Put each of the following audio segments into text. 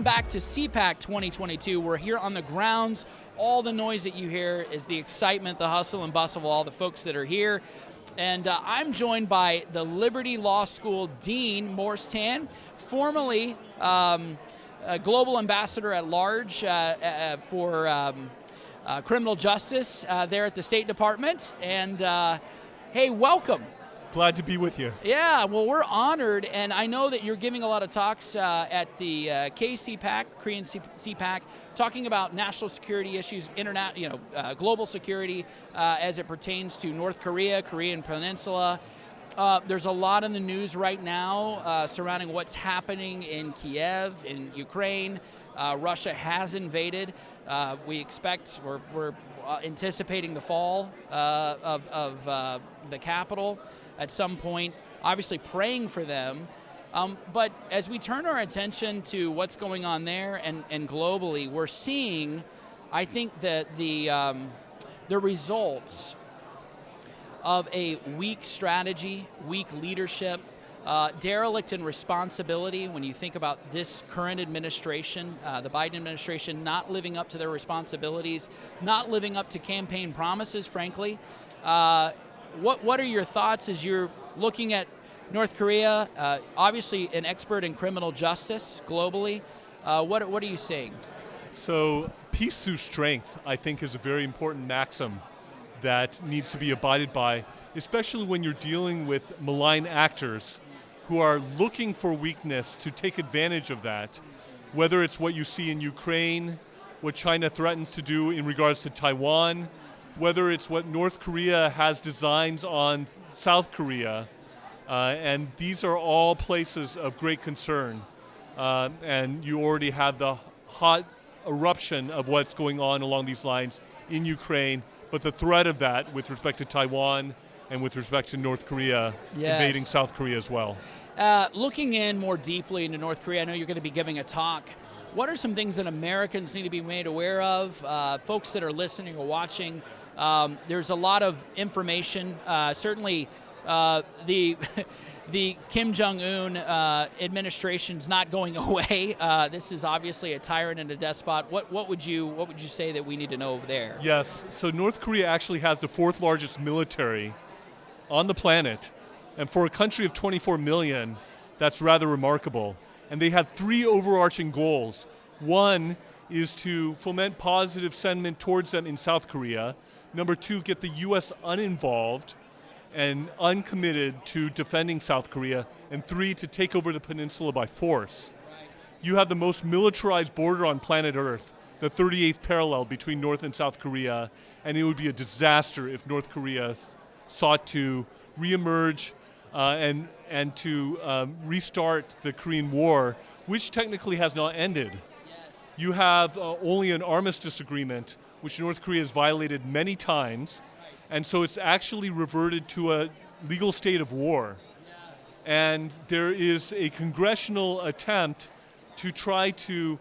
Welcome back to CPAC 2022. We're here on the grounds. All the noise that you hear is the excitement, the hustle and bustle of all the folks that are here. And I'm joined by the Liberty Law School Dean, Morse, formerly a global ambassador at large for criminal justice there at the State Department. And hey, welcome. Glad to be with you. Yeah, well, we're honored, and I know that you're giving a lot of talks at the CPAC, Korean CPAC, talking about national security issues, global security as it pertains to North Korea, Korean Peninsula. There's a lot in the news right now surrounding what's happening in Kiev, in Ukraine. Russia has invaded. We're anticipating the fall of the capital at some point, obviously praying for them. But as we turn our attention to what's going on there and globally, we're seeing, I think, that the results of a weak strategy, weak leadership, derelict in responsibility when you think about this current administration, the Biden administration not living up to their responsibilities, not living up to campaign promises, frankly. What are your thoughts as you're looking at North Korea, obviously an expert in criminal justice globally? What are you saying? So peace through strength, I think, is a very important maxim that needs to be abided by, especially when you're dealing with malign actors who are looking for weakness to take advantage of that, whether it's what you see in Ukraine, what China threatens to do in regards to Taiwan, whether it's what North Korea has designs on South Korea, and these are all places of great concern. And you already have the hot eruption of what's going on along these lines in Ukraine, but the threat of that with respect to Taiwan and with respect to North Korea invading South Korea as well. Looking in more deeply into North Korea, I know you're going to be giving a talk. What are some things that Americans need to be made aware of? Folks that are listening or watching, there's a lot of information. Certainly, the Kim Jong-un administration's not going away. This is obviously a tyrant and a despot. What would you say that we need to know there? Yes. So North Korea actually has the fourth largest military on the planet, and for a country of 24 million, that's rather remarkable. And they have three overarching goals. One is to foment positive sentiment towards them in South Korea. Number two, get the U.S. uninvolved and uncommitted to defending South Korea. And three, to take over the peninsula by force. Right. You have the most militarized border on planet Earth, the 38th parallel between North and South Korea, and it would be a disaster if North Korea sought to reemerge and to restart the Korean War, which technically has not ended. Yes. You have only an armistice agreement, which North Korea has violated many times, and so it's actually reverted to a legal state of war. And there is a congressional attempt to try to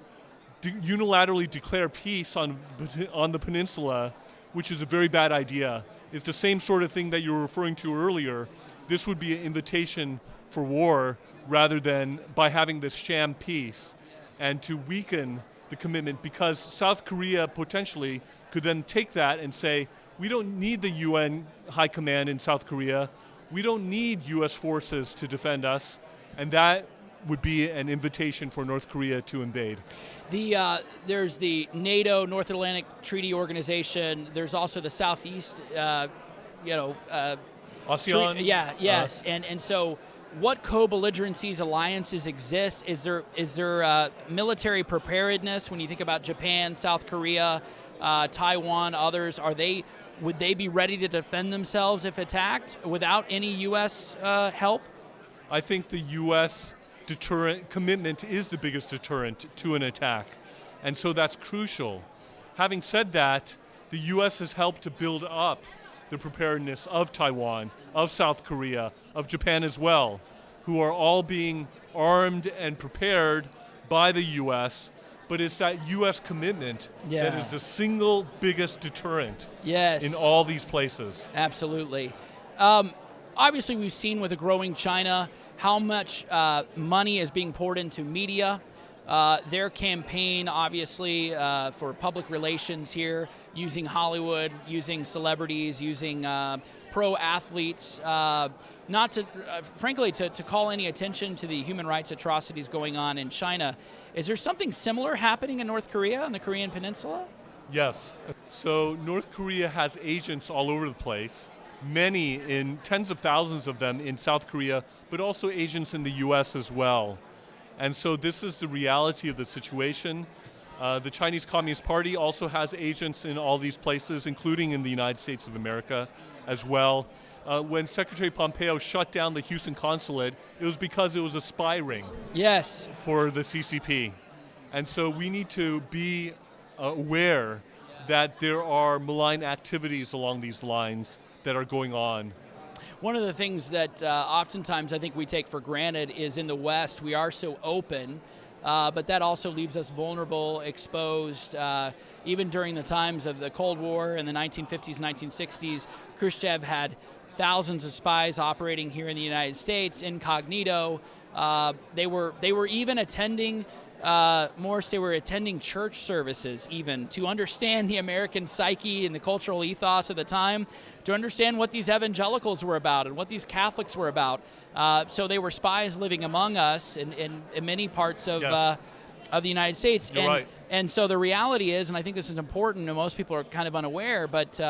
unilaterally declare peace on the peninsula, which is a very bad idea. It's the same sort of thing that you were referring to earlier. This would be an invitation for war rather than by having this sham peace, and to weaken the commitment, because South Korea potentially could then take that and say, we don't need the UN High Command in South Korea, we don't need US forces to defend us, and that would be an invitation for North Korea to invade. There's the NATO, North Atlantic Treaty Organization, there's also the Southeast, ASEAN? Yes, and so what co-belligerencies alliances exist? Is there military preparedness when you think about Japan, South Korea, Taiwan, others? Would they be ready to defend themselves if attacked without any U.S. help? I think the U.S. deterrent commitment is the biggest deterrent to an attack, and so that's crucial. Having said that, the U.S. has helped to build up the preparedness of Taiwan, of South Korea, of Japan as well, who are all being armed and prepared by the U.S., but it's that U.S. commitment that is the single biggest deterrent in all these places. Absolutely. Obviously, we've seen with a growing China how much money is being poured into media, Their campaign, obviously, for public relations here, using Hollywood, using celebrities, using pro athletes, not to, frankly, to call any attention to the human rights atrocities going on in China. Is there something similar happening in North Korea, on the Korean Peninsula? Yes. So North Korea has agents all over the place, many, in tens of thousands of them in South Korea, but also agents in the US as well. And so this is the reality of the situation. The Chinese Communist Party also has agents in all these places, including in the United States of America as well. When Secretary Pompeo shut down the Houston consulate, it was because it was a spy ring. Yes. For the CCP. And so we need to be aware that there are malign activities along these lines that are going on. One of the things that oftentimes I think we take for granted is in the West we are so open, but that also leaves us vulnerable, exposed. Even during the times of the Cold War in the 1950s, 1960s, Khrushchev had thousands of spies operating here in the United States, incognito. They were even attending Morse, they were attending church services even to understand the American psyche and the cultural ethos of the time, to understand what these evangelicals were about and what these Catholics were about. So they were spies living among us in many parts of the United States. You're right. And so the reality is, and I think this is important, and most people are kind of unaware, but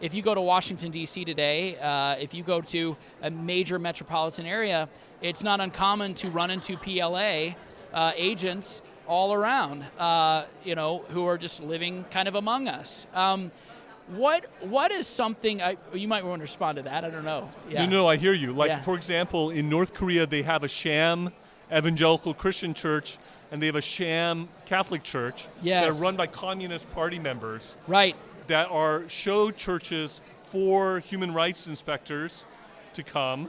if you go to Washington, D.C. today, if you go to a major metropolitan area, it's not uncommon to run into PLA agents all around, who are just living kind of among us. What is something, you might want to respond to that, I don't know. Yeah. No, I hear you. For example, in North Korea, they have a sham evangelical Christian church, and they have a sham Catholic church that are run by Communist Party members. Right. That are show churches for human rights inspectors to come.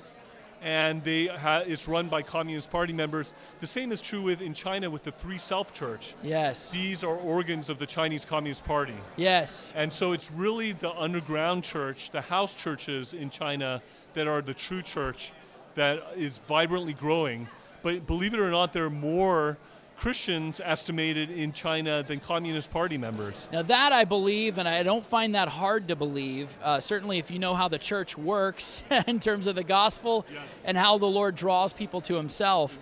And it's run by Communist Party members. The same is true in China with the Three Self Church. Yes. These are organs of the Chinese Communist Party. Yes. And so it's really the underground church, the house churches in China that are the true church that is vibrantly growing. But believe it or not, there are more Christians estimated in China than Communist Party members. Now that I believe, and I don't find that hard to believe, certainly if you know how the church works in terms of the gospel and how the Lord draws people to himself.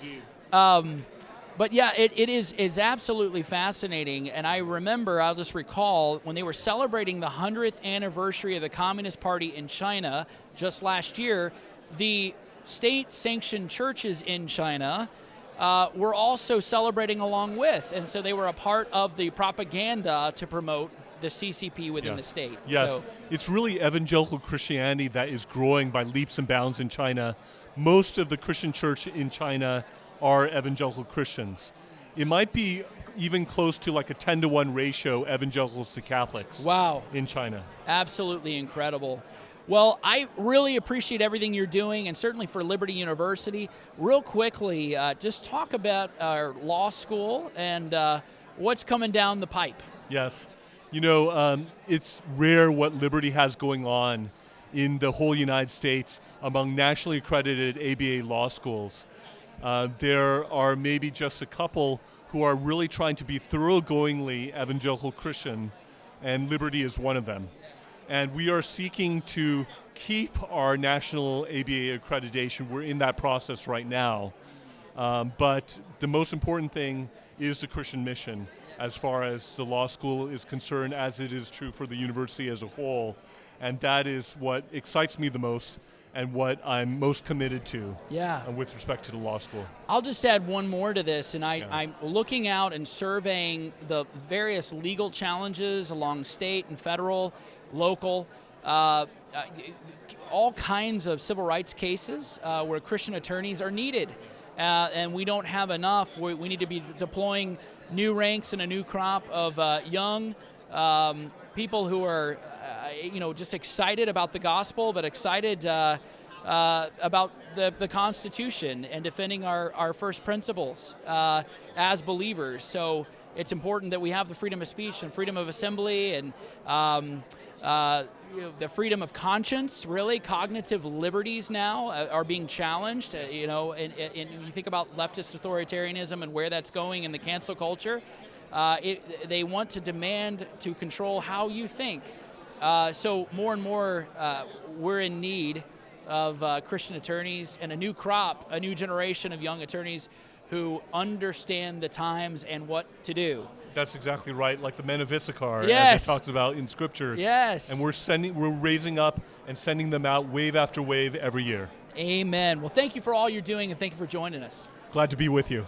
But yeah, it's absolutely fascinating. And I remember, I'll just recall, when they were celebrating the 100th anniversary of the Communist Party in China just last year, the state-sanctioned churches in China were also celebrating along with, and so they were a part of the propaganda to promote the CCP within the state. Yes, it's really evangelical Christianity that is growing by leaps and bounds in China. Most of the Christian church in China are evangelical Christians. It might be even close to like a 10-to-1 ratio evangelicals to Catholics. Wow. In China. Absolutely incredible. Well, I really appreciate everything you're doing, and certainly for Liberty University. Real quickly, just talk about our law school and what's coming down the pipe. Yes. It's rare what Liberty has going on in the whole United States among nationally accredited ABA law schools. There are maybe just a couple who are really trying to be thoroughgoingly evangelical Christian, and Liberty is one of them. And we are seeking to keep our national ABA accreditation. We're in that process right now. But the most important thing is the Christian mission as far as the law school is concerned, as it is true for the university as a whole. And that is what excites me the most and what I'm most committed to with respect to the law school. I'll just add one more to this, and I'm looking out and surveying the various legal challenges along state and federal, local, all kinds of civil rights cases where Christian attorneys are needed, and we don't have enough. We need to be deploying new ranks and a new crop of young people who are just excited about the gospel, but excited about the Constitution and defending our first principles as believers. So it's important that we have the freedom of speech and freedom of assembly and the freedom of conscience. Really, cognitive liberties now are being challenged. And you think about leftist authoritarianism and where that's going in the cancel culture. They want to demand to control how you think. So more and more, we're in need of Christian attorneys and a new crop, a new generation of young attorneys who understand the times and what to do. That's exactly right, like the men of Issachar, Yes. as it talks about in scriptures. Yes. And we're raising up and sending them out wave after wave every year. Amen. Well, thank you for all you're doing, and thank you for joining us. Glad to be with you.